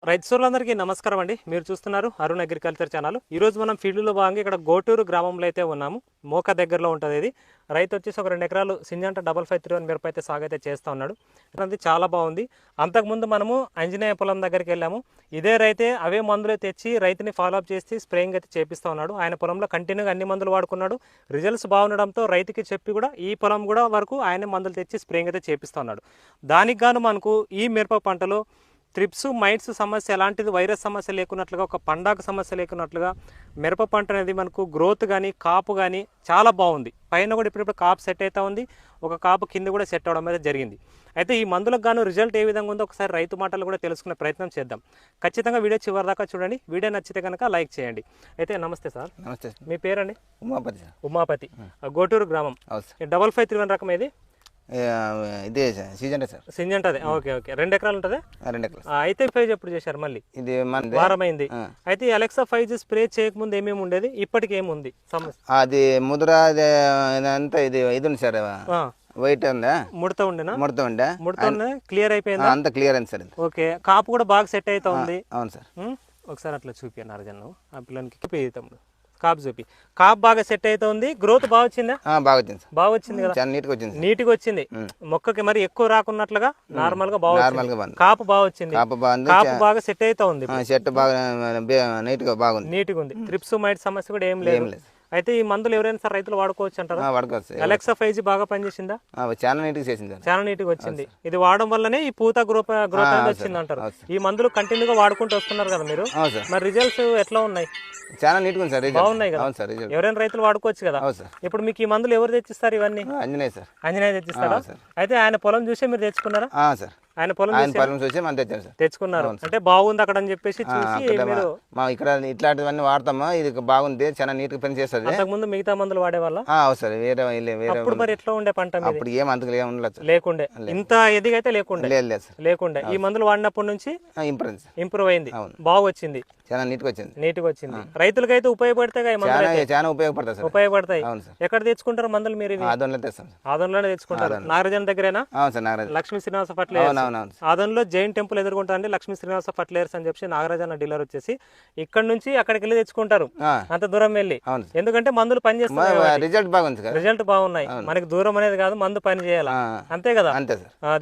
రైతు సోదరులందరికీ నమస్కారం అండి. మీరు చూస్తున్నారు అరుణ్ అగ్రికల్చర్ ఛానల్. ఈరోజు మనం ఫీల్డ్లో భాగంగా ఇక్కడ గోటూరు గ్రామంలో అయితే ఉన్నాము. మోక దగ్గరలో ఉంటుంది ఇది. రైతు వచ్చేసి ఒక 2 ఎకరాలు సింజంట 5531 మిరప అయితే సాగు అయితే చేస్తూ ఉన్నాడు. అది చాలా బాగుంది. అంతకుముందు మనము ఆంజనేయ పొలం దగ్గరికి వెళ్ళాము. ఇదే రైతే అవే మందులు తెచ్చి రైతుని ఫాలోఅప్ చేసి స్ప్రేయింగ్ అయితే చేపిస్తూ ఉన్నాడు. ఆయన పొలంలో కంటిన్యూగా అన్ని మందులు వాడుకున్నాడు. రిజల్ట్స్ బాగుండడంతో రైతుకి చెప్పి కూడా ఈ పొలం కూడా వరకు ఆయన మందులు తెచ్చి స్ప్రేయింగ్ అయితే చేపిస్తూ ఉన్నాడు. దానికి గాను మనకు ఈ మిరప పంటలో త్రిప్స్ మైట్స్ సమస్య ఎలాంటిది వైరస్ సమస్య లేకున్నట్లుగా ఒక పండాకు సమస్య లేకున్నట్లుగా మిరప పంట అనేది మనకు గ్రోత్ కానీ కాపు కానీ చాలా బాగుంది. పైన కూడా ఇప్పుడు కాపు సెట్ అవుతా ఉంది. ఒక కాపు కింద కూడా సెట్ అవడం అయితే జరిగింది. అయితే ఈ మందులకు గాను రిజల్ట్ ఏ విధంగా ఉందో ఒకసారి రైతు మాటలు కూడా తెలుసుకునే ప్రయత్నం చేద్దాం. ఖచ్చితంగా వీడియో చివరి దాకా చూడండి. వీడియో నచ్చితే కనుక లైక్ చేయండి. అయితే నమస్తే సార్. నమస్తే. మీ పేరండి? ఉమాపతి. ఉమాపతి, గోటూరు గ్రామం. 5531 రకం ఇది ఇదే సీజన్ సార్. సింజంట అది. Okay okay. 2 ఎకరాలు ఉంటుంది. 2 ఎకరాలు. అయితే 5 ఎప్పుడు చేశారు? మళ్ళీ ఇది వారమైంది. అయితే అలెక్సా 5 స్ప్రే చేయకముందు ఏమేమి ఉండేది, ఇప్పటికి ఏముంది సమస్య? అది ముద్ర అంతా ఇది ఉంది సార్. వైట్ ఉందా? ముడత ఉండేనా? ముడత ఉండే. ముడత క్లియర్ అయిపోయింది. అంత క్లియర్ అయింది సార్. ఓకే. కాపు కూడా బాగా సెట్ అవుతా ఉంది. అవును సార్. ఒకసారి అట్లా చూపియన్నారు జన్ను ఆ పిల్లలకి తమ్ముడు. కాపు చూపి. కాపు బాగా సెట్ అవుతుంది. గ్రోత్ బాగా వచ్చిందా? బాగా వచ్చింది సార్. బాగా వచ్చింది కదా. చాలా నీట్గా వచ్చింది. నీట్గా వచ్చింది. మొక్కకి మరి ఎక్కువ రాకున్నట్లుగా నార్మల్ గా బాగా కాపు బాగా వచ్చింది. కాపు బాగుంది. కాపు బాగా సెట్ అవుతా ఉంది. చెట్టు బాగా నీట్గా బాగుంది. నీట్గా ఉంది. త్రిప్స్ మైట్ సమస్య కూడా ఏం లేదు. అయితే ఈ మందులు ఎవరైనా సార్ రైతులు వాడుకోవచ్చు అంటారా? వాడుకోవచ్చు. అలెక్సా 5 బాగా పనిచేసిందా? చాలా నీట్గా చేసింది. చాలా నీట్గా వచ్చింది. ఇది వాడడం వల్లనే ఈ పూత గ్రోత్ అనేది వచ్చింది అంటారు. ఈ మందులు కంటిన్యూగా వాడుకుంటూ వస్తున్నారు కదా మీరు. మరి రిజల్ట్స్ ఎట్లా ఉన్నాయి? చాలా నీట్గా ఉంది సార్. బాగున్నాయి కదా. ఎవరైనా రైతులు వాడుకోవచ్చు కదా. ఇప్పుడు మీకు ఈ మందులు ఎవరు తెచ్చిస్తారు ఇవన్నీ? అంజనేయ సార్. అంజనేయ తెచ్చిస్తారా? అయితే ఆయన పొలం చూసే మీరు తెచ్చుకున్నారా? సార్. ఆయన పొలం చూసి మనం తెచ్చాం సార్. తెచ్చుకున్నారు అంటే బాగుంది అక్కడ అని చెప్పేసి చూసి మీరు ఇక్కడ ఇట్లాంటివన్నీ వాడతామా, ఇది బాగుంది, చాలా నీట్ గా పని చేస్తుంది. అంతకుముందు మిగతా మందులు వాడేవాళ్ళ? సార్. వేరే అప్పుడు మరి ఎట్లా ఉండే పంట? అప్పుడు ఏం అంతకు ఉండలేదు. లేకుండే. ఇంత ఎదిగైతే లేకుండే. లేదు సార్. లేకుండే. ఈ మందులు వాడినప్పటి నుంచి ఇంప్రూవ్ అయింది. బాగా వచ్చింది. చాలా నీట్ గా వచ్చింది. నీట్ గా వచ్చింది. రైతులకైతే ఉపయోగపడతాయి. చాలా ఉపయోగపడతాయి సార్. ఉపయోగపడతాయి. ఎక్కడ తెచ్చుకుంటారు మందులు మీరు? ఆదోన్లో తెస్తాం. ఆదోన్లోనే తెచ్చుకుంటారు. నాగరాజన్ దగ్గరేనా? సార్. నాగరాజన్. లక్ష్మీ శ్రీనివాస ఫర్టిలైజర్స్. ఆదోన్లో జైన్ టెంపుల్ ఎదుర్కొంటా అండి లక్ష్మీ శ్రీనివాస ఫర్టిలైజర్స్ అని చెప్పి నాగరాజన్ డీలర్ వచ్చేసి ఇక్కడ నుంచి అక్కడికి వెళ్ళి తెచ్చుకుంటారు. అంత దూరం వెళ్ళి. ఎందుకంటే మందులు పని చేస్తారు. రిజల్ట్ బాగుంది. రిజల్ట్ బాగున్నాయి. మనకి దూరం అనేది కాదు, మందు పని చేయాలి. అంతే కదా. అంతే సార్. అది